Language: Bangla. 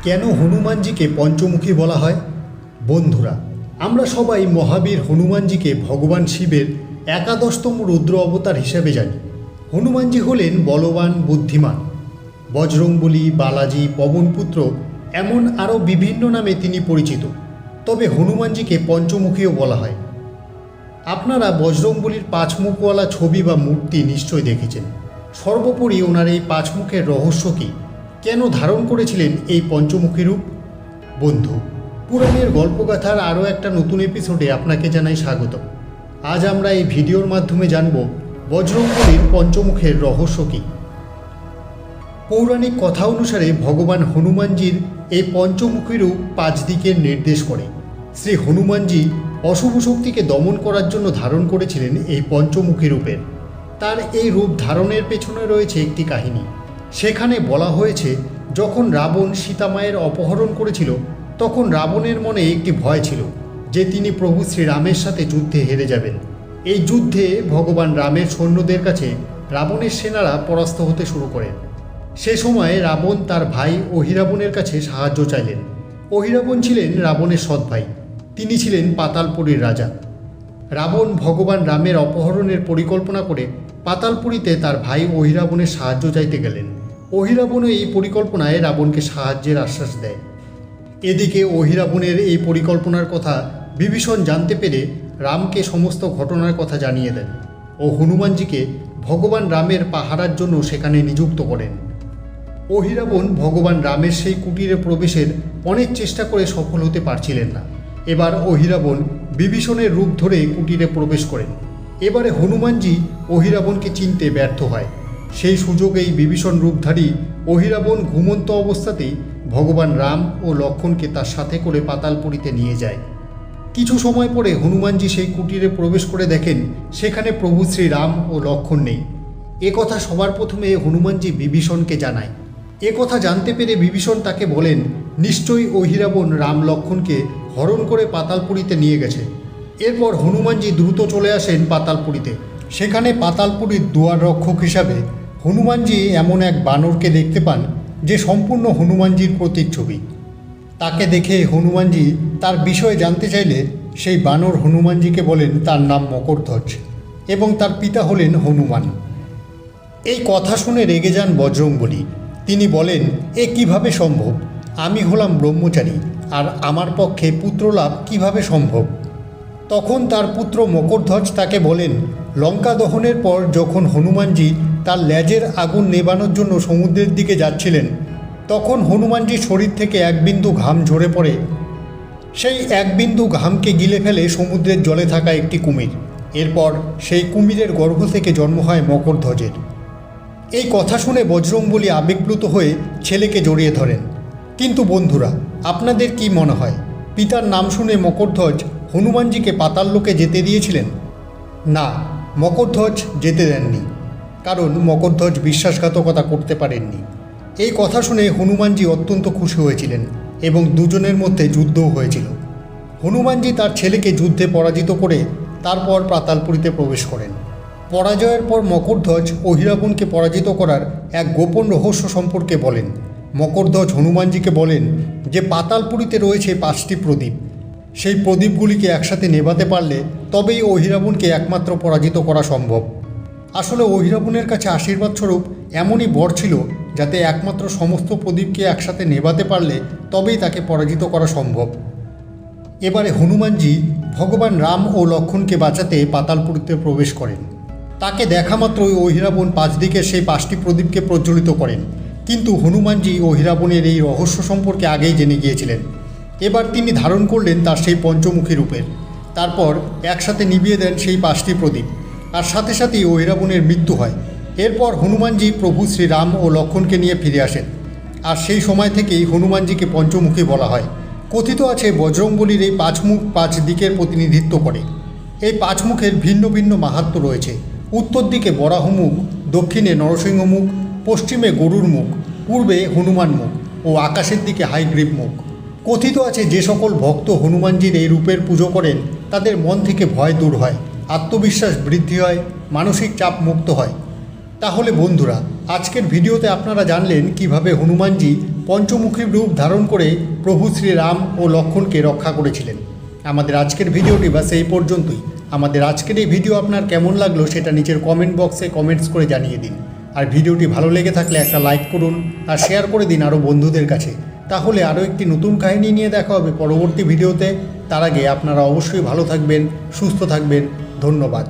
কেন হনুমানজিকে পঞ্চমুখী বলা হয়? বন্ধুরা, আমরা সবাই মহাবীর হনুমানজিকে ভগবান শিবের একাদশতম রুদ্র অবতার হিসেবে জানি। হনুমানজি হলেন বলবান, বুদ্ধিমান। বজরংবলী, বালাজি, পবনপুত্র এমন আরও বিভিন্ন নামে তিনি পরিচিত। তবে হনুমানজিকে পঞ্চমুখীও বলা হয়। আপনারা বজরংবলীর পাঁচ মুখওয়ালা ছবি বা মূর্তি নিশ্চয় দেখেছেন। সর্বোপরি ওনার এই পাঁচ মুখের রহস্য কী? কেন ধারণ করেছিলেন এই পঞ্চমুখী রূপ? বন্ধু, পুরাণের গল্পগাথার আরও একটা নতুন এপিসোডে আপনাকে জানাই স্বাগত। আজ আমরা এই ভিডিওর মাধ্যমে জানব বজরংবলীর পঞ্চমুখের রহস্য কী। পৌরাণিক কথা অনুসারে ভগবান হনুমানজির এই পঞ্চমুখী রূপ পাঁচ দিকের নির্দেশ করে। শ্রী হনুমানজি অশুভ শক্তিকে দমন করার জন্য ধারণ করেছিলেন এই পঞ্চমুখী রূপের। তার এই রূপ ধারণের পেছনে রয়েছে একটি কাহিনী। সেখানে বলা হয়েছে, যখন রাবণ সীতামায়ের অপহরণ করেছিল, তখন রাবণের মনে একটি ভয় ছিল যে তিনি প্রভু শ্রীরামের সাথে যুদ্ধে হেরে যাবেন। এই যুদ্ধে ভগবান রামের সৈন্যদের কাছে রাবণের সেনারা পরাস্ত হতে শুরু করেন। সে সময় রাবণ তার ভাই অহিরাবণের কাছে সাহায্য চাইলেন। অহিরাবণ ছিলেন রাবণের সৎ ভাই। তিনি ছিলেন পাতালপুরীর রাজা। রাবণ ভগবান রামের অপহরণের পরিকল্পনা করে পাতালপুরীতে তার ভাই অহিরাবণের সাহায্য চাইতে গেলেন। অহিরাবণও এই পরিকল্পনায় রাবণকে সাহায্যের আশ্বাস দেয়। এদিকে অহিরাবণের এই পরিকল্পনার কথা বিভীষণ জানতে পেরে রামকে সমস্ত ঘটনার কথা জানিয়ে দেন ও হনুমানজিকে ভগবান রামের পাহারার জন্য সেখানে নিযুক্ত করেন। অহিরাবণ ভগবান রামের সেই কুটিরে প্রবেশের অনেক চেষ্টা করে সফল হতে পারছিলেন না। এবার অহিরাবণ বিভীষণের রূপ ধরে কুটিরে প্রবেশ করেন। এবারে হনুমানজি অহিরাবণকে চিনতে ব্যর্থ হয়। সেই সুযোগেই বিভীষণ রূপধারী অহিরাবণ ঘুমন্ত অবস্থাতেই ভগবান রাম ও লক্ষ্মণকে তার সাথে করে পাতালপুরীতে নিয়ে যায়। কিছু সময় পরে হনুমানজি সেই কুটিরে প্রবেশ করে দেখেন সেখানে প্রভু শ্রীরাম ও লক্ষ্মণ নেই। কথা সবার প্রথমে হনুমানজি বিভীষণকে জানায়। কথা জানতে পেরে বিভীষণ তাকে বলেন, নিশ্চয়ই অহিরাবণ রাম লক্ষ্মণকে হরণ করে পাতালপুরীতে নিয়ে গেছে। এরপর হনুমানজি দ্রুত চলে আসেন পাতালপুরীতে। সেখানে পাতালপুরীর দুয়ার রক্ষক হিসাবে হনুমানজি এমন এক বানরকে দেখতে পান যে সম্পূর্ণ হনুমানজির প্রতিচ্ছবি। তাকে দেখে হনুমানজি তার বিষয়ে জানতে চাইলে সেই বানর হনুমানজিকে বলেন তার নাম মকরধ্বজ এবং তার পিতা হলেন হনুমান। এই কথা শুনে রেগে যান বজরংবলী। তিনি বলেন, এ কিভাবে সম্ভব? আমি হলাম ব্রহ্মচারী, আর আমার পক্ষে পুত্রলাভ কিভাবে সম্ভব? তখন তার পুত্র মকরধ্বজ তাকে বলেন, লঙ্কা দহনের পর যখন হনুমানজি তার লেজের আগুন নেবানোর জন্য সমুদ্রের দিকে যাচ্ছিলেন, তখন হনুমানজির শরীর থেকে এক বিন্দু ঘাম ঝরে পড়ে। সেই এক বিন্দু ঘামকে গিলে ফেলে সমুদ্রের জলে থাকা একটি কুমির। এরপর সেই কুমিরের গর্ভ থেকে জন্ম হয় মকরধ্বজের। এই কথা শুনে বজরংবলী আবেগপ্লুত হয়ে ছেলেকে জড়িয়ে ধরেন। কিন্তু বন্ধুরা, আপনাদের কি মনে হয়, পিতার নাম শুনে মকরধ্বজ হনুমানজিকে পাতাললোকে যেতে দিয়েছিলেন? না, মকরধ্বজ যেতে দেননি, কারণ মকরধ্বজ বিশ্বাসঘাতকতা করতে পারেননি। এই কথা শুনে হনুমানজি অত্যন্ত খুশি হয়েছিলেন এবং দুজনের মধ্যে যুদ্ধও হয়েছিল। হনুমানজি তার ছেলেকে যুদ্ধে পরাজিত করে তারপর পাতালপুরীতে প্রবেশ করেন। পরাজয়ের পর মকরধ্বজ অহিরাবণকে পরাজিত করার এক গোপন রহস্য সম্পর্কে বলেন। মকরধ্বজ হনুমানজিকে বলেন যে পাতালপুরীতে রয়েছে 5টি প্রদীপ। সেই প্রদীপগুলিকে একসাথে নেভাতে পারলে তবেই অহিরাবণকে একমাত্র পরাজিত করা সম্ভব। আসলে অহিরাবণের কাছে আশীর্বাদ স্বরূপ এমনই বর ছিল যাতে একমাত্র সমস্ত প্রদীপকে একসাথে নেভাতে পারলে তবেই তাকে পরাজিত করা সম্ভব। এবারে হনুমানজি ভগবান রাম ও লক্ষ্মণকে বাঁচাতে পাতালপুরীতে প্রবেশ করেন। তাকে দেখা মাত্রই অহিরাবণ 5 দিকে সেই 5টি প্রদীপকে প্রজ্বলিত করেন। কিন্তু হনুমানজি অহিরাবণের এই রহস্য সম্পর্কে আগেই জেনে গিয়েছিলেন। এবার তিনি ধারণ করলেন তার সেই পঞ্চমুখী রূপের। তারপর একসাথে নিভিয়ে দেন সেই 5টি প্রদীপ, আর সাথে সাথেই অহিরাবণের মৃত্যু হয়। এরপর হনুমানজি প্রভু শ্রীরাম ও লক্ষ্মণকে নিয়ে ফিরে আসেন, আর সেই সময় থেকেই হনুমানজিকে পঞ্চমুখী বলা হয়। কথিত আছে বজরংবলীর এই 5 মুখ 5 দিকের প্রতিনিধিত্ব করে। এই 5 মুখের ভিন্ন ভিন্ন মাহাত্ম্য রয়েছে। উত্তর দিকে বরাহ মুখ, দক্ষিণে নরসিংহ মুখ, পশ্চিমে গরুর মুখ, পূর্বে হনুমান মুখ ও আকাশের দিকে হায়গ্রীব মুখ। কথিত আছে যে সকল ভক্ত হনুমানজির এই রূপের পুজো করেন তাদের মন থেকে ভয় দূর হয়, আত্মবিশ্বাস বৃদ্ধি হয়, মানসিক চাপ মুক্ত হয়। তাহলে বন্ধুরা, আজকের ভিডিওতে আপনারা জানলেন কিভাবে হনুমানজি পঞ্চমুখী রূপ ধারণ করে প্রভু শ্রীরাম ও লক্ষ্মণকে রক্ষা করেছিলেন। আমাদের আজকের ভিডিওটি বাস এই পর্যন্তই। আমাদের আজকের এই ভিডিও আপনার কেমন লাগলো সেটা নিচের কমেন্ট বক্সে কমেন্টস করে জানিয়ে দিন। আর ভিডিওটি ভালো লেগে থাকলে একটা লাইক করুন আর শেয়ার করে দিন আরও বন্ধুদের কাছে। তাহলে আরও একটি নতুন কাহিনী নিয়ে দেখা হবে পরবর্তী ভিডিওতে। তার আগে আপনারা অবশ্যই ভালো থাকবেন, সুস্থ থাকবেন। ধন্যবাদ।